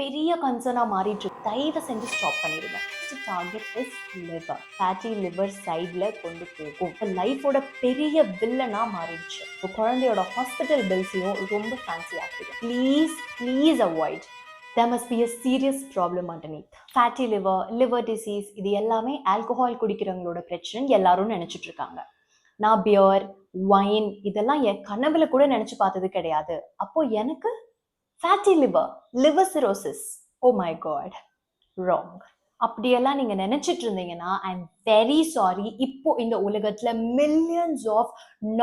பெரிய கன்சர்னா மாறிட்டு இருக்கு. தயவு செஞ்சு ஸ்டாப் பண்ணிடுங்க. Target is liver. Fatty liver சைட்ல கொண்டு போகும். லைஃபோட பெரிய வில்லனா மாறிடுச்சு. குழந்தையோட ஹாஸ்பிட்டல் பில்ஸையும் ரொம்ப ஃபேன்சி ஆக்குது. Please avoid. There must be a serious problem underneath. Fatty liver disease, இது எல்லாமே ஆல்கஹால் குடிக்கிறவங்களோட பிரச்சனை எல்லாரும் நினைச்சிட்டு இருக்காங்க. நான் பியர், வைன் இதெல்லாம் என் கனவுல கூட நினைச்சு பார்த்தது கிடையாது. அப்போ எனக்கு fatty liver cirrhosis, oh my god, wrong. அப்படியெல்லாம் நீங்க நினைச்சிட்டு இருந்தீங்கன்னா ஐ எம் வெரி சாரி. இப்போ இந்த உலகத்துல மில்லியன்ஸ் ஆஃப்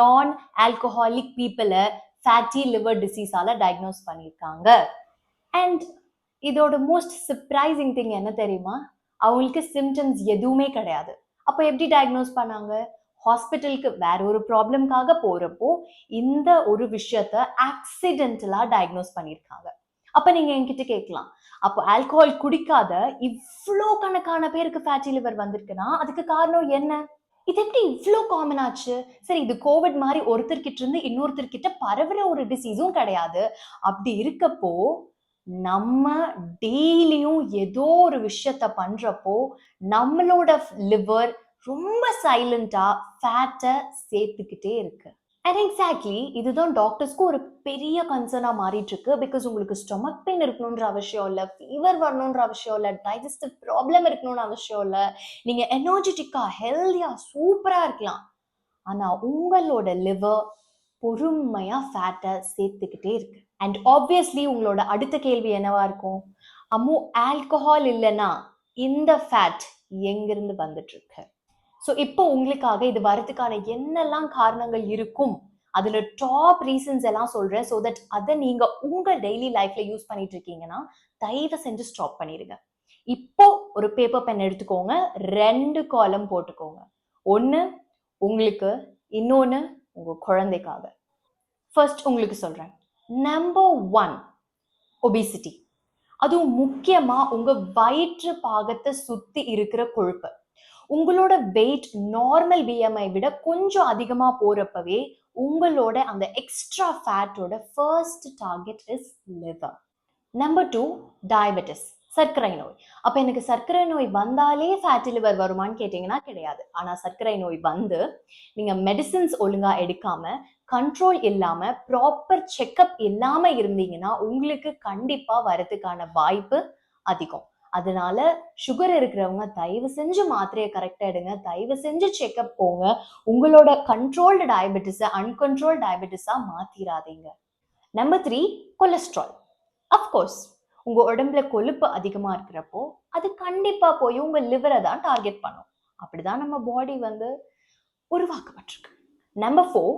நான் ஆல்கஹாலிக் பீப்புளை ஃபேட்டி லிவர் டிசீஸால டயக்னோஸ் பண்ணியிருக்காங்க. அண்ட் இதோட மோஸ்ட் சர்ப்ரைசிங் திங் என்ன தெரியுமா? அவங்களுக்கு சிம்டம்ஸ் எதுவுமே கிடையாது. அப்போ எப்படி டயக்னோஸ் பண்ணாங்க? ஹாஸ்பிட்டலுக்கு வேற ஒரு ப்ராப்ளம்காக போறப்போ இந்த ஒரு விஷயத்த ஆக்சிடென்டலா டயக்னோஸ் பண்ணியிருக்காங்க. அப்ப நீங்க என்கிட்ட கேட்கலாம், அப்போ ஆல்கஹால் குடிக்காத இவ்வளோ கணக்கான பேருக்கு ஃபேட்டி லிவர் வந்திருக்குன்னா அதுக்கு காரணம் என்ன? இது எப்படி இவ்வளோ காமன் ஆச்சு? சரி, இது கோவிட் மாதிரி ஒருத்தர்கிட்ட இருந்து இன்னொருத்தர்கிட்ட பரவுற ஒரு டிசீஸும் கிடையாது. அப்படி இருக்கப்போ நம்ம டெய்லியும் ஏதோ ஒரு விஷயத்த பண்றப்போ நம்மளோட லிவர் ரொம்ப சைலண்டா ஃபேட்டை சேர்த்துக்கிட்டே இருக்கு. அண்ட் எக்ஸாக்ட்லி இதுதான் டாக்டர்ஸ்க்கு ஒரு பெரிய கன்சர்னா மாறிட்டு இருக்கு. பிகாஸ் உங்களுக்கு ஸ்டொமக் பெயின் இருக்கணும்ன்ற அவசியம் இல்லை, ஃபீவர் வரணும்ன்ற அவசியம் இல்லை, டைஜஸ்டிவ் ப்ராப்ளம் இருக்கணும்னு அவசியம் இல்லை. நீங்க எனர்ஜெட்டிக்கா ஹெல்தியா சூப்பரா இருக்கலாம். ஆனா உங்களோட லிவர் பொறுமையா ஃபேட்டை சேர்த்துக்கிட்டே இருக்கு. அண்ட் ஆப்வியஸ்லி உங்களோட அடுத்த கேள்வி என்னவா இருக்கும்? அம்மு, ஆல்கஹால் இல்லைன்னா இந்த ஃபேட் எங்கிருந்து வந்துட்டு இருக்கு? ஸோ இப்போ உங்களுக்காக இது வரதுக்கான என்னெல்லாம் காரணங்கள் இருக்கும், அதுல டாப் ரீசன்ஸ் எல்லாம் சொல்றேன். ஸோ தட் அதை நீங்க உங்க டெய்லி லைஃப்ல யூஸ் பண்ணிட்டு இருக்கீங்கன்னா தயவு செஞ்சு ஸ்டாப் பண்ணிடுங்க. இப்போ ஒரு பேப்பர் பென் எடுத்துக்கோங்க, 2 காலம் போட்டுக்கோங்க. ஒன்னு உங்களுக்கு, இன்னொன்னு உங்க குழந்தைக்காக. ஃபர்ஸ்ட் உங்களுக்கு சொல்றேன். Number 1, obesity. அதுவும் முக்கியமா உங்க வயிற்று பாகத்தை சுத்தி இருக்கிற கொழுப்பு. உங்களோட வெயிட் நார்மல் பிஎம்ஐ விட கொஞ்சம் அதிகமா போறப்பவே உங்களோட அந்த எக்ஸ்ட்ரா ஃபேட்டோட first target is liver. Number 2, diabetes, சர்க்கரை நோய். அப்ப எனக்கு சர்க்கரை நோய் வந்தாலே ஃபேட்டி லிவர் வருமானு கேட்டீங்கன்னா கிடையாது. ஆனா சர்க்கரை நோய் வந்து நீங்க மெடிசின்ஸ் ஒழுங்கா எடுக்காம, கண்ட்ரோல் இல்லாம, ப்ராப்பர் செக்அப் இல்லாம இருந்தீங்கன்னா உங்களுக்கு கண்டிப்பா வரதுக்கான வாய்ப்பு அதிகம். அதனால சுகர் இருக்கிறவங்க தயவு செஞ்சு மாத்திரையை கரெக்டா எடுங்க, தயவு செஞ்சு செக்அப் போங்க. உங்களோட கண்ட்ரோல்டு டயபெட்டிஸை அன்கண்ட்ரோல் டயபெட்டிஸா மாத்திராதீங்க. Number 3, cholesterol. அஃப்கோர்ஸ் உங்க உடம்புல கொழுப்பு அதிகமா இருக்கிறப்போ அது கண்டிப்பா போய் உங்க லிவரை தான் டார்கெட் பண்ணும். அப்படிதான் நம்ம பாடி வந்து உருவாக்கப்பட்டிருக்கு. Number 4,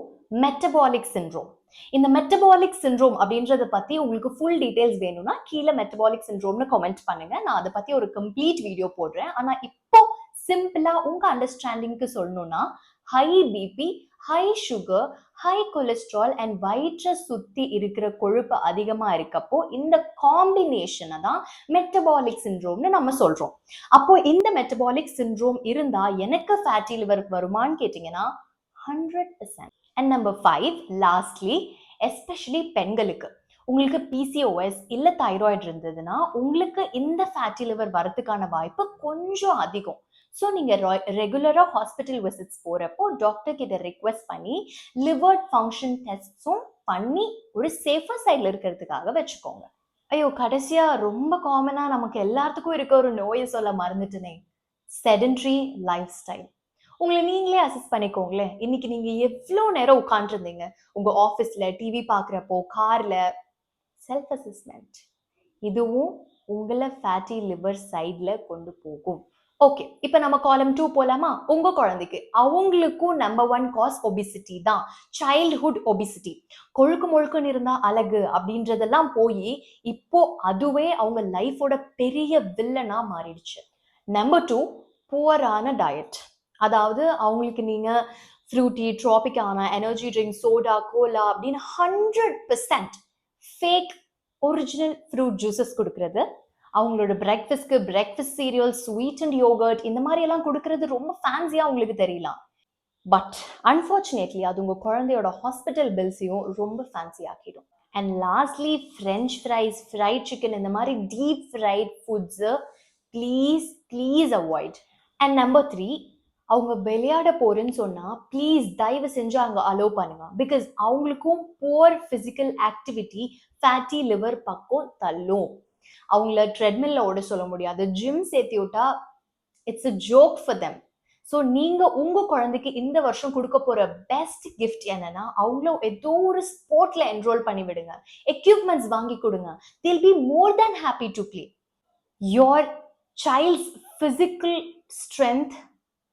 metabolic syndrome. இந்த மெட்டபாலிக் சிண்ட்ரோம் அப்படின்றத பத்தி உங்களுக்கு ஃபுல் டீடைல்ஸ் வேணும்னா கீழே மெட்டபாலிக் சிண்ட்ரோம்னு கமெண்ட் பண்ணுங்க. நான் அதை பத்தி ஒரு கம்ப்ளீட் வீடியோ போடுறேன். ஆனா இப்போ சிம்பிளா உங்க அண்டர்ஸ்டாண்டிங்க்கு சொல்லணும்னா high BP, high sugar, high cholesterol and வயிற்றை சுத்தி இருக்கிற கொழுப்பு அதிகமா இருக்கப்போ இந்த காம்பினேஷனை தான் மெட்டபாலிக் சிண்ட்ரோம்னு நம்ம சொல்றோம். அப்போ இந்த மெட்டபாலிக் சிண்ட்ரோம் இருந்தா எனக்கு ஃபேட்டி லிவர் வருமானு கேட்டீங்கன்னா 100%. அண்ட் நம்பர் 5, லாஸ்ட்லி, எஸ்பெஷலி பெண்களுக்கு உங்களுக்கு பிசிஓஎஸ் இல்ல தைராய்டு இருந்ததுன்னா உங்களுக்கு இந்த ஃபேட்டி லிவர் வரதுக்கான வாய்ப்பு கொஞ்சம் அதிகம். ஸோ நீங்க ரெகுலரா ஹாஸ்பிட்டல் விசிட்ஸ் போறப்போ டாக்டர் கிட்ட ரிக்வெஸ்ட் பண்ணி லிவர் ஃபங்க்ஷன் டெஸ்ட்ஸும் பண்ணி ஒரு சேஃபர் சைட்ல இருக்கிறதுக்காக வச்சுக்கோங்க. ஐயோ, கடைசியா ரொம்ப காமனா நமக்கு எல்லாத்துக்கும் இருக்க ஒரு நோயை சொல்ல மறந்துட்டேனே, செடென்ட்ரி லைஃப் ஸ்டைல். உங்களை நீங்களே அசஸ் பண்ணிக்கோங்களேன். இன்னைக்கு நீங்க எவ்வளோ நேரம் உட்காந்துருந்தீங்க உங்க ஆஃபீஸ்ல, டிவி பார்க்குறப்போ, கார்ல. செல்ஃப் அசஸ்மெண்ட் இதுவும் உங்களை ஃபேட்டி லிவர் சைட்ல கொண்டு போகும். ஓகே, இப்போ நம்ம காலம் 2 போலாமா? உங்க குழந்தைக்கு அவங்களுக்கும் நம்பர் 1 காஸ் ஒபிசிட்டி தான், சைல்ட்ஹுட் ஒபிசிட்டி. கொழுக்கு முழுக்குன்னு இருந்தா அழகு அப்படின்றதெல்லாம் போய் இப்போ அதுவே அவங்க லைஃபோட பெரிய வில்லனா மாறிடுச்சு. நம்பர் 2, புவரான டயட். அதாவது அவங்களுக்கு நீங்க Frooti, Tropicana energy drink, soda, cola அப்படின்னு 100% ஃபேக் ஒரிஜினல் ஃப்ரூட் ஜூஸஸ் கொடுக்கறது, அவங்களோட breakfast cereal, sweet and yogurt இந்த மாதிரி எல்லாம் கொடுக்கறது ரொம்ப ஃபேன்சியா உங்களுக்கு தெரியலாம். பட் அன்ஃபார்ச்சுனேட்லி அது உங்க குழந்தையோட ஹாஸ்பிட்டல் பில்ஸையும் ரொம்ப ஃபேன்சி ஆக்கிடும். And lastly French fries, fried chicken, இந்த மாதிரி deep fried foods please avoid. And number 3, அவங்க விளையாட போறேன்னு சொன்னா ப்ளீஸ் தயவு செஞ்சு அங்க அலோவ் பண்ணுங்க. பிகாஸ் அவங்களுக்கும் poor physical activity fatty liver பக்கம் தள்ளும். அவங்கள ட்ரெட்மில்ல ஓட சொல்ல முடியாது. ஜிம் சேர்த்தி விட்டா it's a joke for them. So நீங்க உங்க குழந்தைக்கு இந்த வருஷம் கொடுக்க போற பெஸ்ட் கிஃப்ட் என்னன்னா, அவங்கள ஏதோ ஒரு ஸ்போர்ட்ல என்ரோல் பண்ணி விடுங்க. எக்யூப்மெண்ட்ஸ் வாங்கி கொடுங்க. தில் be more than happy to play. Your child's physical strength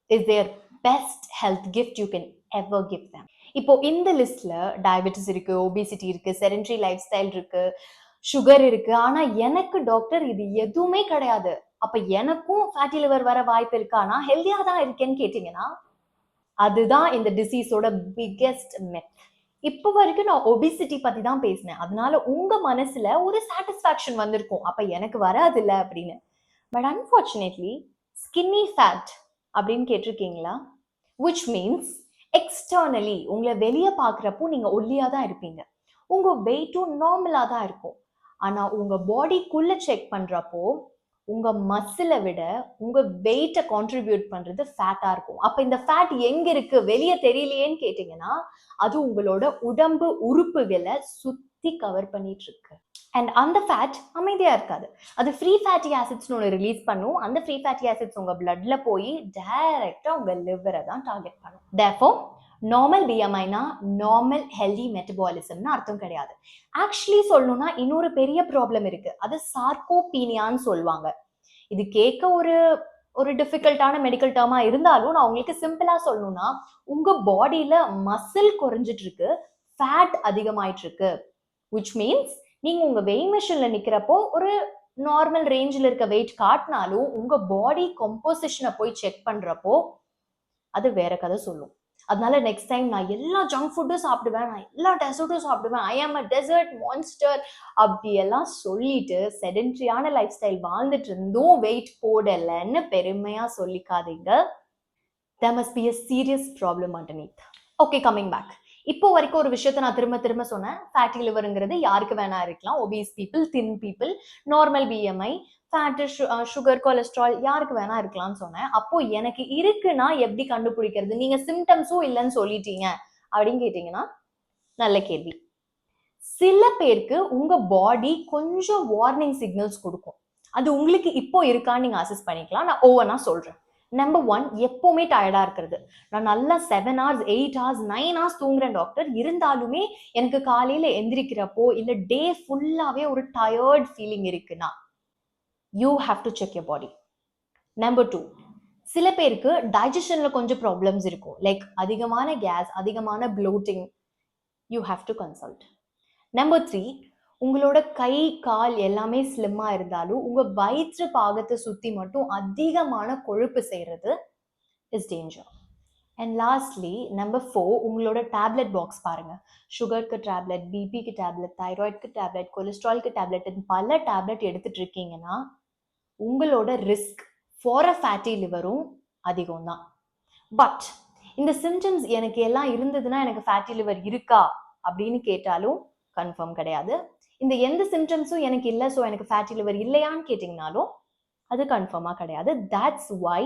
is their best health gift you can ever give them. இப்போ இந்த லிஸ்ட்ல டயபெட்டிஸ் இருக்கு, ஒபிசிட்டி இருக்கு, செடென்டரி லைஃப் ஸ்டைல் இருக்கு, சுகர் இருக்கு. ஆனா எனக்கு டாக்டர் இது எதுவுமே கிடையாது, அப்ப எனக்கும் ஃபேட்டி லிவர் வர வாய்ப்பு இருக்கா, நான் ஹெல்தியா தான் இருக்கேன்னு கேட்டீங்கன்னா அதுதான் இந்த டிசீஸோட பிக்கெஸ்ட் மெத். இப்போ வரைக்கும் நான் ஒபிசிட்டி பத்தி தான் பேசினேன். அதனால உங்க மனசுல ஒரு சாட்டிஸ்பாக்சன் வந்திருக்கும், அப்ப எனக்கு வராது இல்ல அப்படின்னு. பட் அன்ஃபார்ச்சுனேட்லி ஸ்கின்னி ஃபேட் அப்படின்னு கேட்டிருக்கீங்களா? விச் மீன்ஸ் எக்ஸ்டர்னலி உங்களை வெளியே பார்க்குறப்போ நீங்கள் ஒல்லியாக தான் இருப்பீங்க, உங்கள் வெயிட்டும் நார்மலாக தான் இருக்கும். ஆனால் உங்கள் பாடிக்குள்ளே செக் பண்ணுறப்போ உங்கள் மசிலை விட உங்கள் வெயிட்டை கான்ட்ரிபியூட் பண்ணுறது ஃபேட்டாக இருக்கும். அப்போ இந்த ஃபேட் எங்கே இருக்குது, வெளியே தெரியலையேன்னு கேட்டிங்கன்னா அது உங்களோட உடம்பு உறுப்புகளை சுற்றி கவர் பண்ணிட்டு இருக்கு. அண்ட் அந்த ஃபேட் அமைதியாக இருக்காது, அது ஃப்ரீ ஃபேட்டி ஆசிட்ஸ்னு ஒன்று ரிலீஸ் பண்ணும். அந்த ஃப்ரீ ஃபேட்டி ஆசிட்ஸ் உங்கள் பிளட்ல போய் டைரக்டாக உங்கள் லிவரை தான் டார்கெட் பண்ணும். தேர்ஃபோர் நார்மல் பிஎம்ஐனா நார்மல் ஹெல்தி மெட்டபாலிசம்னு அர்த்தம் கிடையாது. ஆக்சுவலி சொல்லணும்னா இன்னொரு பெரிய ப்ராப்ளம் இருக்கு, அது சார்கோபீனியான்னு சொல்லுவாங்க. இது கேட்க ஒரு டிஃபிகல்ட்டான மெடிக்கல் டேர்மா இருந்தாலும் நான் உங்களுக்கு சிம்பிளா சொல்லணும்னா, உங்க பாடியில மசில் குறைஞ்சிட்டு இருக்கு, ஃபேட் அதிகமாயிட்டு இருக்கு. விச் மீன்ஸ் நீங்க உங்க வெயிங் மெஷின்ல நிக்கிறப்போ ஒரு நார்மல் ரேஞ்சில் இருக்க வெயிட் காட்டினாலும் உங்க பாடி கம்போசிஷனை போய் செக் பண்றப்போ அது வேற கதை சொல்லும். அதனால நெக்ஸ்ட் டைம் நான் எல்லா ஜங்க் ஃபுட்டும் சாப்பிடுவேன், நான் எல்லா டெசர்ட்டும் சாப்பிடுவேன், ஐ ஆம் அ டெசர்ட் மான்ஸ்டர் அப்படியெல்லாம் சொல்லிட்டு செடென்ட்ரியான லைஃப் ஸ்டைல் வாழ்ந்துட்டு இருந்தும் வெயிட் போடலைன்னு பெருமையா சொல்லிக்காதீங்க. there must be a serious problem underneath. Okay, coming back. இப்போ வரைக்கும் ஒரு விஷயத்த நான் திரும்ப சொன்னேன், ஃபேட்டி லிவருங்கிறது யாருக்கு வேணா இருக்கலாம், obese people, thin people, normal BMI, fat, sugar, cholesterol யாருக்கு வேணா இருக்கலாம்னு சொன்னேன். அப்போ எனக்கு இருக்குன்னா எப்படி கண்டுபிடிக்கிறது, நீங்க சிம்டம்ஸும் இல்லைன்னு சொல்லிட்டீங்க அப்படின்னு கேட்டீங்கன்னா நல்ல கேள்வி. சில பேருக்கு உங்க பாடி கொஞ்சம் வார்னிங் சிக்னல்ஸ் கொடுக்கும், அது உங்களுக்கு இப்போ இருக்கான்னு நீங்க அசஸ் பண்ணிக்கலாம். நான் ஒவ்வொன்றா சொல்றேன். நம்பர் 1, எப்பவுமே டயர்டா இருக்கிறது. நான் நல்லா 7 hours 8 hours 9 hours தூங்குறேன் டாக்டர், இருந்தாலுமே எனக்கு காலையில எந்திரிக்கிறப்போ இல்ல டே ஃபுல்லாவே ஒரு டயர்ட் ஃபீலிங் இருக்குன்னா you have to check your body. Number 2, சில பேருக்கு டைஜஷன்ல கொஞ்சம் ப்ராப்ளம்ஸ் இருக்கும், லைக் அதிகமான கேஸ், அதிகமான bloating, you have to consult. Number 3, உங்களோட கை கால் எல்லாமே ஸ்லிம்மா இருந்தாலும் உங்க வயிற்று பாகத்தை சுத்தி மட்டும் அதிகமான கொழுப்பு செய்யறது is danger. And lastly number 4, உங்களோட டேப்லெட் பாக்ஸ் பாருங்க. சுகருக்கு டேப்லெட், பிபிக்கு டேப்லெட், தைராய்டுக்கு டேப்லெட், கொலஸ்ட்ரால்க்கு டேப்லெட், பல டேப்லெட் எடுத்துட்டு இருக்கீங்கன்னா உங்களோட ரிஸ்க் ஃபார் அ ஃபேட்டி லிவரும் அதிகம் தான். பட் இந்த சிம்டம்ஸ் எனக்கு எல்லாம் இருந்ததுன்னா எனக்கு ஃபேட்டி லிவர் இருக்கா அப்படின்னு கேட்டாலும் கன்ஃபார்ம் கிடையாது. இந்த எந்த சிம்டம்ஸும் எனக்கு இல்லை, ஸோ எனக்கு ஃபேட்டி லிவர் இல்லையான்னு கேட்டிங்கனாலும் அது கன்ஃபார்மாக கிடையாது. That's why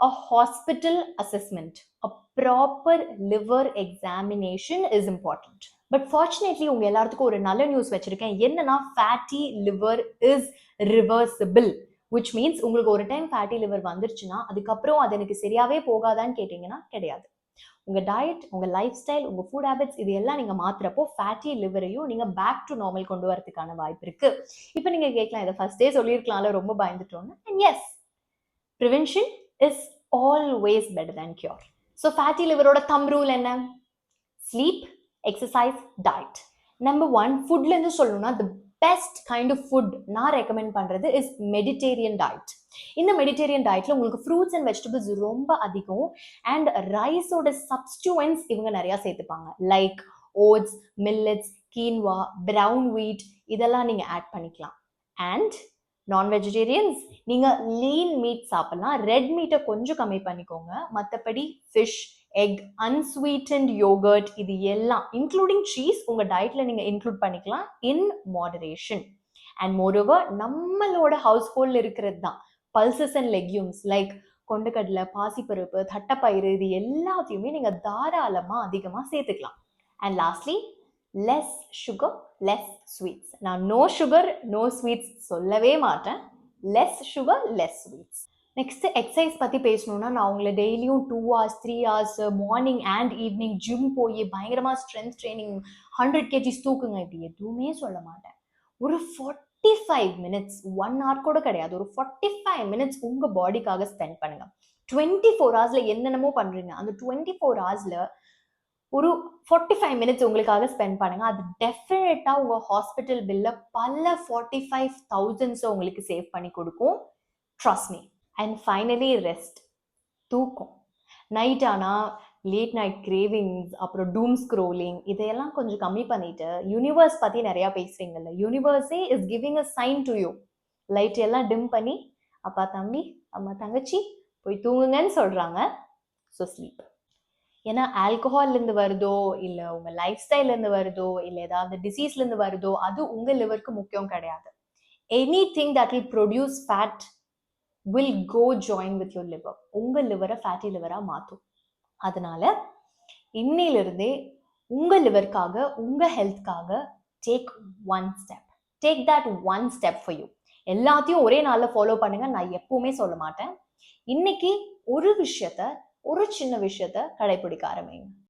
a hospital assessment, a proper liver examination is important. But fortunately உங்க எல்லாத்துக்கும் ஒரு நல்ல நியூஸ் வச்சிருக்கேன். என்னன்னா fatty liver is reversible, which means உங்களுக்கு ஒரு டைம் fatty liver வந்துருச்சுன்னா அதுக்கப்புறம் அது எனக்கு சரியாவே போகாதான்னு கேட்டீங்கன்னா கிடையாது. உங்க டயட், உங்க லைஃப் ஸ்டைல், உங்க ஃபுட் ஹேபிட்ஸ் இது எல்லாம் நீங்க மாத்துறப்போ ஃபேட்டி லிவரையும் நீங்க பேக் டு நார்மல் கொண்டு வரதுக்கான வாய்ப்பு இருக்கு. இப்போ நீங்க கேட்கலாம், இதை ஃபர்ஸ்டே சொல்லியிருக்கலாம்ல, ரொம்ப பயந்துட்டோன்னு. And yes, prevention is always better than cure. So fatty லிவரோட தம் ரூல் என்ன? Sleep, exercise, diet. நம்பர் 1, ஃபுட்ல இருந்து சொல்லணும்னா the best kind of food நான் ரெக்கமெண்ட் பண்றது இஸ் மெடிடேரியன் டயட். இந்த மெடிடேரியன் டயட்ல உங்களுக்கு ஃப்ரூட்ஸ் அண்ட் வெஜிடபிள்ஸ் ரொம்ப அதிகம், அண்ட் ரைஸோட சப்ஸ்டியூவன்ஸ் இவங்க நிறைய சேர்த்துப்பாங்க, like oats, millets, quinoa, brown wheat, இதெல்லாம் நீங்க ஆட் பண்ணிக்கலாம். அண்ட் நான் வெஜிடேரியன்ஸ் நீங்க லீன் மீட் சாப்பிடலாம், ரெட் மீட்டை கொஞ்சம் கம்மி பண்ணிக்கோங்க. மற்றபடி ஃபிஷ், எக், unsweetened yogurt, இது எல்லாம் இன்க்ளூடிங் சீஸ் உங்க டயட்ல நீங்க இன்க்ளூட் பண்ணிக்கலாம் இன் மாடரேஷன். அண்ட் மோரோவர் நம்மளோட ஹவுஸ் ஹோல்ட்ல இருக்கிறது தான் பல்சஸ் அண்ட் லெக்யூம்ஸ் லைக் கொண்டக்கடலை, பாசிப்பருப்பு, தட்டைப்பயிறு, இது எல்லாத்தையுமே நீங்க தாராளமா அதிகமா சேர்த்துக்கலாம். And lastly less sugar, less sweets. நான் நோ சுகர் நோ ஸ்வீட்ஸ் சொல்லவே மாட்டேன். Less sugar, less sweets. Next exercise பற்றி பேசணும்னா நான் உங்களை டெய்லியும் 2 hours 3 hours morning and evening gym போய் பயங்கரமாக ஸ்ட்ரென்த் ட்ரைனிங் 100 kgs தூக்குங்க இப்படி எதுவுமே சொல்ல மாட்டேன். ஒரு 45 minutes, 1 hour கூட கிடையாது, ஒரு 45 minutes உங்கள் பாடிக்காக ஸ்பெண்ட் பண்ணுங்க. 24 hours என்னென்னமோ பண்ணுறீங்க, அந்த 24 hours ஒரு 45 minutes உங்களுக்காக ஸ்பெண்ட் பண்ணுங்க. அது டெஃபினட்டா உங்க ஹாஸ்பிட்டல் பில்ல பல 45,000 உங்களுக்கு சேவ் பண்ணி கொடுக்கும். Trust me. And finally rest, தூக்கம். நைட் ஆனால் லேட் நைட் கிரேவிங்ஸ், அப்புறம் டூம் ஸ்க்ரோலிங், இதையெல்லாம் கொஞ்சம் கம்மி பண்ணிட்டு யூனிவர்ஸ் பற்றி நிறையா பேசுறீங்கல்ல, யூனிவர்ஸே is giving a sign to you. Light எல்லாம் டிம் பண்ணி அப்பா தம்பி அம்மா தங்கச்சி போய் தூங்குங்கன்னு சொல்கிறாங்க. So sleep. ஏன்னா ஆல்கஹால்லேருந்து வருதோ இல்லை உங்கள் லைஃப் ஸ்டைல்லேருந்து வருதோ இல்லை ஏதாவது டிசீஸ்லேருந்து வருதோ அது உங்கள் லிவருக்கு முக்கியம் கிடையாது. Anything that will produce fat will go join with your liver. உங்க லிவரை ஃபேட்டி லிவரா மாற்றும். அதனால இன்னையிலிருந்தே உங்க லிவருக்காக உங்க ஹெல்த்காக take one step. Take that one step for you. எல்லாத்தையும் ஒரே நாளில் ஃபாலோ பண்ணுங்க நான் எப்பவுமே சொல்ல மாட்டேன். இன்னைக்கு ஒரு விஷயத்த, ஒரு சின்ன விஷயத்த கடைபிடிக்க ஆரம்பிங்க.